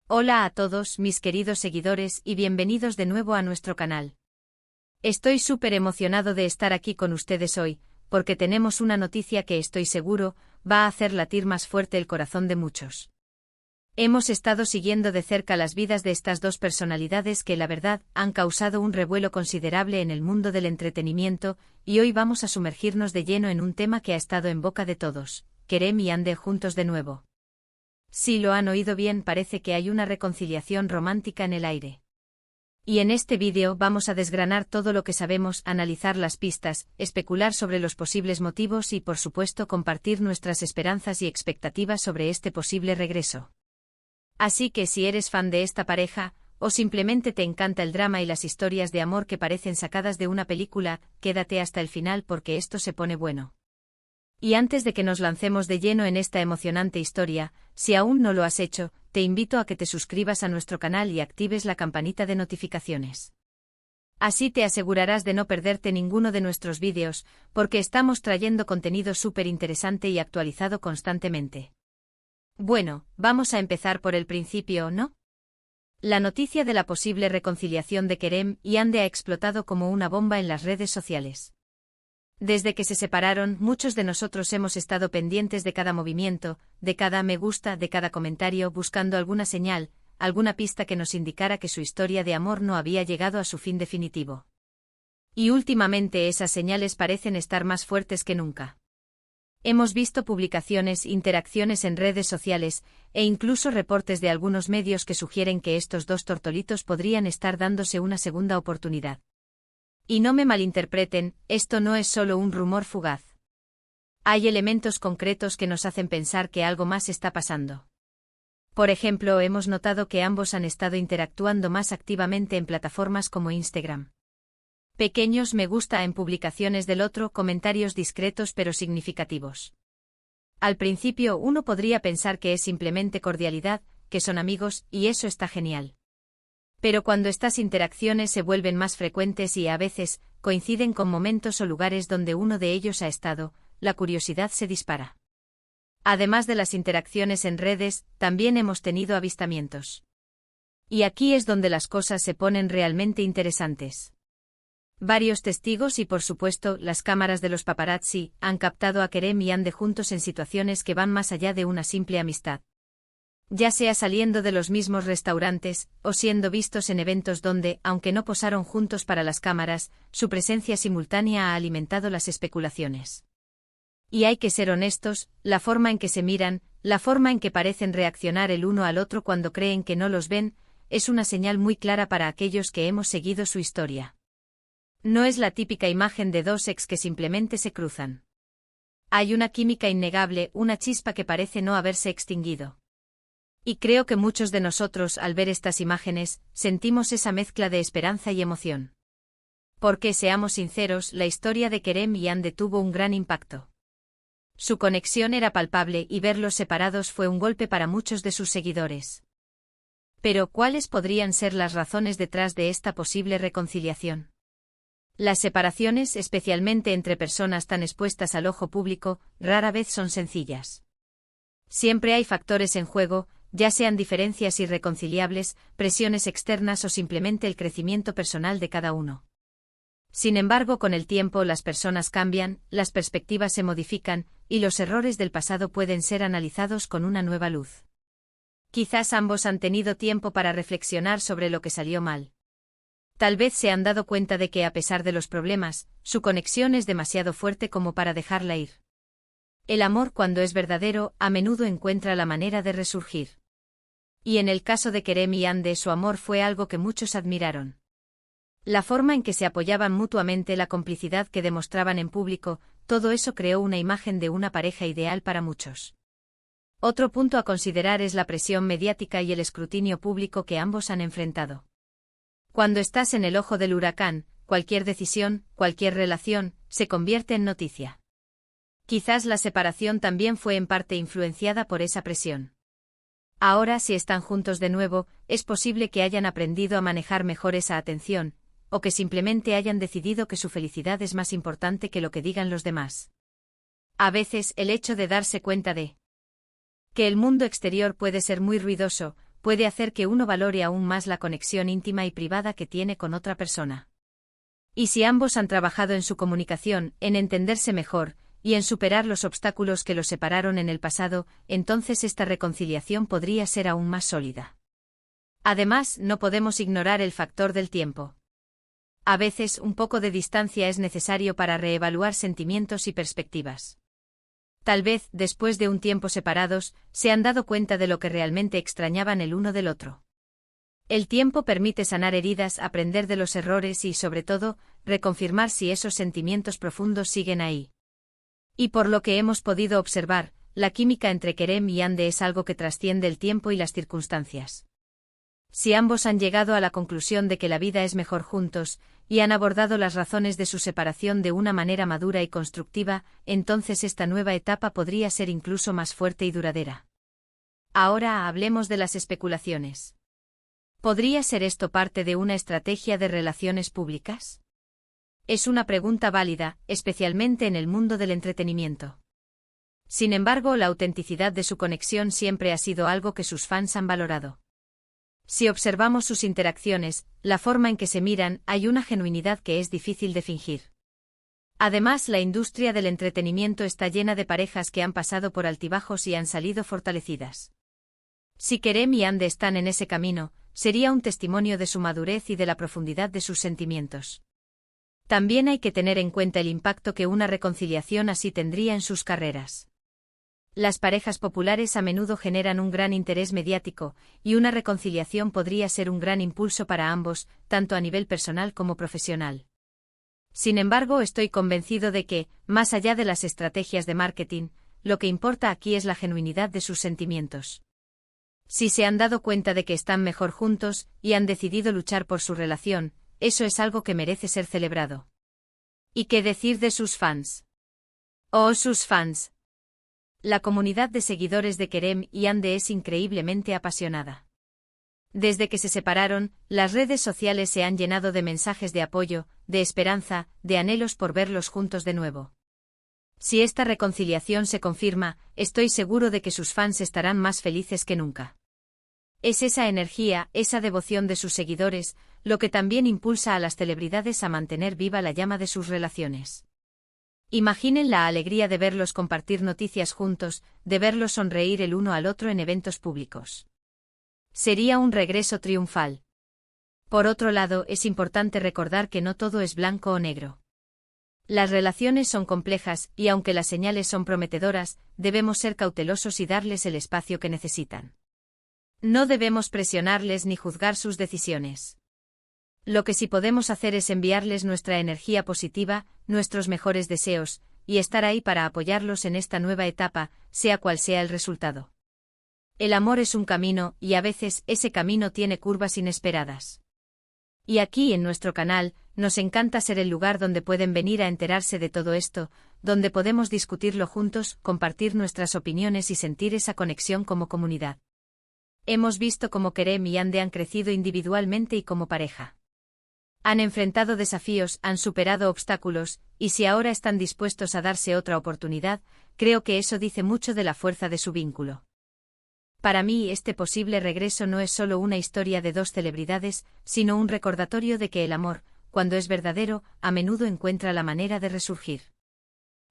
Hola a todos mis queridos seguidores y bienvenidos de nuevo a nuestro canal. Estoy súper emocionado de estar aquí con ustedes hoy, porque tenemos una noticia que estoy seguro va a hacer latir más fuerte el corazón de muchos. Hemos estado siguiendo de cerca las vidas de estas dos personalidades que la verdad han causado un revuelo considerable en el mundo del entretenimiento, y hoy vamos a sumergirnos de lleno en un tema que ha estado en boca de todos: Kerem y Hande juntos de nuevo. Si lo han oído bien, parece que hay una reconciliación romántica en el aire. Y en este vídeo vamos a desgranar todo lo que sabemos, analizar las pistas, especular sobre los posibles motivos y por supuesto compartir nuestras esperanzas y expectativas sobre este posible regreso. Así que si eres fan de esta pareja, o simplemente te encanta el drama y las historias de amor que parecen sacadas de una película, quédate hasta el final porque esto se pone bueno. Y antes de que nos lancemos de lleno en esta emocionante historia, si aún no lo has hecho, te invito a que te suscribas a nuestro canal y actives la campanita de notificaciones. Así te asegurarás de no perderte ninguno de nuestros vídeos, porque estamos trayendo contenido súper interesante y actualizado constantemente. Bueno, vamos a empezar por el principio, ¿no? La noticia de la posible reconciliación de Kerem y Hande ha explotado como una bomba en las redes sociales. Desde que se separaron, muchos de nosotros hemos estado pendientes de cada movimiento, de cada me gusta, de cada comentario, buscando alguna señal, alguna pista que nos indicara que su historia de amor no había llegado a su fin definitivo. Y últimamente esas señales parecen estar más fuertes que nunca. Hemos visto publicaciones, interacciones en redes sociales, e incluso reportes de algunos medios que sugieren que estos dos tortolitos podrían estar dándose una segunda oportunidad. Y no me malinterpreten, esto no es solo un rumor fugaz. Hay elementos concretos que nos hacen pensar que algo más está pasando. Por ejemplo, hemos notado que ambos han estado interactuando más activamente en plataformas como Instagram. Pequeños me gusta en publicaciones del otro, comentarios discretos pero significativos. Al principio uno podría pensar que es simplemente cordialidad, que son amigos, y eso está genial. Pero cuando estas interacciones se vuelven más frecuentes y a veces coinciden con momentos o lugares donde uno de ellos ha estado, la curiosidad se dispara. Además de las interacciones en redes, también hemos tenido avistamientos. Y aquí es donde las cosas se ponen realmente interesantes. Varios testigos y por supuesto las cámaras de los paparazzi han captado a Kerem y Hande juntos en situaciones que van más allá de una simple amistad. Ya sea saliendo de los mismos restaurantes, o siendo vistos en eventos donde, aunque no posaron juntos para las cámaras, su presencia simultánea ha alimentado las especulaciones. Y hay que ser honestos, la forma en que se miran, la forma en que parecen reaccionar el uno al otro cuando creen que no los ven, es una señal muy clara para aquellos que hemos seguido su historia. No es la típica imagen de dos ex que simplemente se cruzan. Hay una química innegable, una chispa que parece no haberse extinguido. Y creo que muchos de nosotros, al ver estas imágenes, sentimos esa mezcla de esperanza y emoción. Porque, seamos sinceros, la historia de Kerem y Hande tuvo un gran impacto. Su conexión era palpable y verlos separados fue un golpe para muchos de sus seguidores. Pero, ¿cuáles podrían ser las razones detrás de esta posible reconciliación? Las separaciones, especialmente entre personas tan expuestas al ojo público, rara vez son sencillas. Siempre hay factores en juego, ya sean diferencias irreconciliables, presiones externas o simplemente el crecimiento personal de cada uno. Sin embargo, con el tiempo las personas cambian, las perspectivas se modifican, y los errores del pasado pueden ser analizados con una nueva luz. Quizás ambos han tenido tiempo para reflexionar sobre lo que salió mal. Tal vez se han dado cuenta de que a pesar de los problemas, su conexión es demasiado fuerte como para dejarla ir. El amor, cuando es verdadero, a menudo encuentra la manera de resurgir. Y en el caso de Kerem y Hande, su amor fue algo que muchos admiraron. La forma en que se apoyaban mutuamente, la complicidad que demostraban en público, todo eso creó una imagen de una pareja ideal para muchos. Otro punto a considerar es la presión mediática y el escrutinio público que ambos han enfrentado. Cuando estás en el ojo del huracán, cualquier decisión, cualquier relación, se convierte en noticia. Quizás la separación también fue en parte influenciada por esa presión. Ahora, si están juntos de nuevo, es posible que hayan aprendido a manejar mejor esa atención, o que simplemente hayan decidido que su felicidad es más importante que lo que digan los demás. A veces, el hecho de darse cuenta de que el mundo exterior puede ser muy ruidoso, puede hacer que uno valore aún más la conexión íntima y privada que tiene con otra persona. Y si ambos han trabajado en su comunicación, en entenderse mejor, y en superar los obstáculos que los separaron en el pasado, entonces esta reconciliación podría ser aún más sólida. Además, no podemos ignorar el factor del tiempo. A veces, un poco de distancia es necesario para reevaluar sentimientos y perspectivas. Tal vez, después de un tiempo separados, se han dado cuenta de lo que realmente extrañaban el uno del otro. El tiempo permite sanar heridas, aprender de los errores y, sobre todo, reconfirmar si esos sentimientos profundos siguen ahí. Y por lo que hemos podido observar, la química entre Kerem y Hande es algo que trasciende el tiempo y las circunstancias. Si ambos han llegado a la conclusión de que la vida es mejor juntos, y han abordado las razones de su separación de una manera madura y constructiva, entonces esta nueva etapa podría ser incluso más fuerte y duradera. Ahora hablemos de las especulaciones. ¿Podría ser esto parte de una estrategia de relaciones públicas? Es una pregunta válida, especialmente en el mundo del entretenimiento. Sin embargo, la autenticidad de su conexión siempre ha sido algo que sus fans han valorado. Si observamos sus interacciones, la forma en que se miran, hay una genuinidad que es difícil de fingir. Además, la industria del entretenimiento está llena de parejas que han pasado por altibajos y han salido fortalecidas. Si Kerem y Hande están en ese camino, sería un testimonio de su madurez y de la profundidad de sus sentimientos. También hay que tener en cuenta el impacto que una reconciliación así tendría en sus carreras. Las parejas populares a menudo generan un gran interés mediático, y una reconciliación podría ser un gran impulso para ambos, tanto a nivel personal como profesional. Sin embargo, estoy convencido de que, más allá de las estrategias de marketing, lo que importa aquí es la genuinidad de sus sentimientos. Si se han dado cuenta de que están mejor juntos, y han decidido luchar por su relación, eso es algo que merece ser celebrado. ¿Y qué decir de sus fans? ¡Oh, sus fans! La comunidad de seguidores de Kerem y Hande es increíblemente apasionada. Desde que se separaron, las redes sociales se han llenado de mensajes de apoyo, de esperanza, de anhelos por verlos juntos de nuevo. Si esta reconciliación se confirma, estoy seguro de que sus fans estarán más felices que nunca. Es esa energía, esa devoción de sus seguidores, lo que también impulsa a las celebridades a mantener viva la llama de sus relaciones. Imaginen la alegría de verlos compartir noticias juntos, de verlos sonreír el uno al otro en eventos públicos. Sería un regreso triunfal. Por otro lado, es importante recordar que no todo es blanco o negro. Las relaciones son complejas, y aunque las señales son prometedoras, debemos ser cautelosos y darles el espacio que necesitan. No debemos presionarles ni juzgar sus decisiones. Lo que sí podemos hacer es enviarles nuestra energía positiva, nuestros mejores deseos, y estar ahí para apoyarlos en esta nueva etapa, sea cual sea el resultado. El amor es un camino, y a veces ese camino tiene curvas inesperadas. Y aquí en nuestro canal, nos encanta ser el lugar donde pueden venir a enterarse de todo esto, donde podemos discutirlo juntos, compartir nuestras opiniones y sentir esa conexión como comunidad. Hemos visto cómo Kerem y Hande han crecido individualmente y como pareja. Han enfrentado desafíos, han superado obstáculos, y si ahora están dispuestos a darse otra oportunidad, creo que eso dice mucho de la fuerza de su vínculo. Para mí, este posible regreso no es solo una historia de dos celebridades, sino un recordatorio de que el amor, cuando es verdadero, a menudo encuentra la manera de resurgir.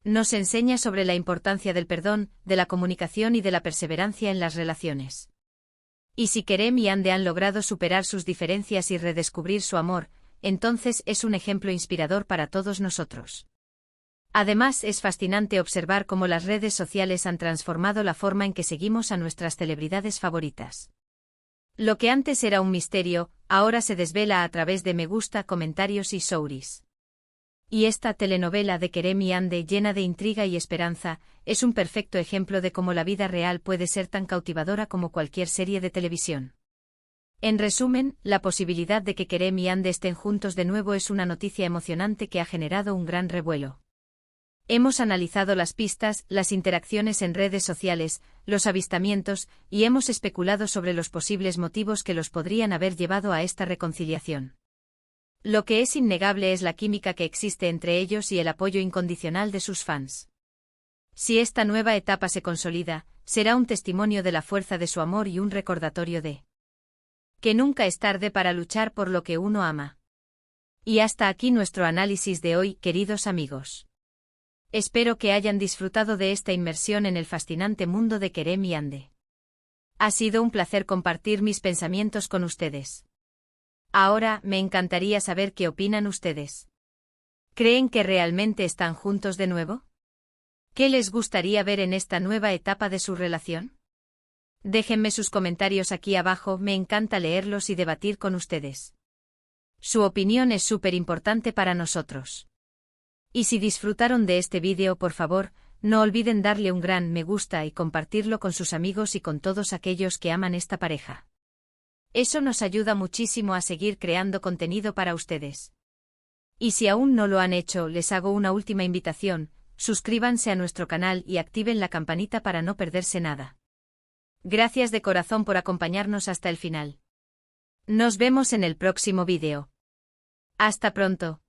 Nos enseña sobre la importancia del perdón, de la comunicación y de la perseverancia en las relaciones. Y si Kerem y Hande han logrado superar sus diferencias y redescubrir su amor, entonces es un ejemplo inspirador para todos nosotros. Además, es fascinante observar cómo las redes sociales han transformado la forma en que seguimos a nuestras celebridades favoritas. Lo que antes era un misterio, ahora se desvela a través de me gusta, comentarios y stories. Y esta telenovela de Kerem y Hande, llena de intriga y esperanza, es un perfecto ejemplo de cómo la vida real puede ser tan cautivadora como cualquier serie de televisión. En resumen, la posibilidad de que Kerem y Hande estén juntos de nuevo es una noticia emocionante que ha generado un gran revuelo. Hemos analizado las pistas, las interacciones en redes sociales, los avistamientos, y hemos especulado sobre los posibles motivos que los podrían haber llevado a esta reconciliación. Lo que es innegable es la química que existe entre ellos y el apoyo incondicional de sus fans. Si esta nueva etapa se consolida, será un testimonio de la fuerza de su amor y un recordatorio de Que nunca es tarde para luchar por lo que uno ama. Y hasta aquí nuestro análisis de hoy, queridos amigos. Espero que hayan disfrutado de esta inmersión en el fascinante mundo de Kerem y Ande. Ha sido un placer compartir mis pensamientos con ustedes. Ahora, me encantaría saber qué opinan ustedes. ¿Creen que realmente están juntos de nuevo? ¿Qué les gustaría ver en esta nueva etapa de su relación? Déjenme sus comentarios aquí abajo, me encanta leerlos y debatir con ustedes. Su opinión es súper importante para nosotros. Y si disfrutaron de este vídeo, por favor, no olviden darle un gran me gusta y compartirlo con sus amigos y con todos aquellos que aman esta pareja. Eso nos ayuda muchísimo a seguir creando contenido para ustedes. Y si aún no lo han hecho, les hago una última invitación: suscríbanse a nuestro canal y activen la campanita para no perderse nada. Gracias de corazón por acompañarnos hasta el final. Nos vemos en el próximo vídeo. Hasta pronto.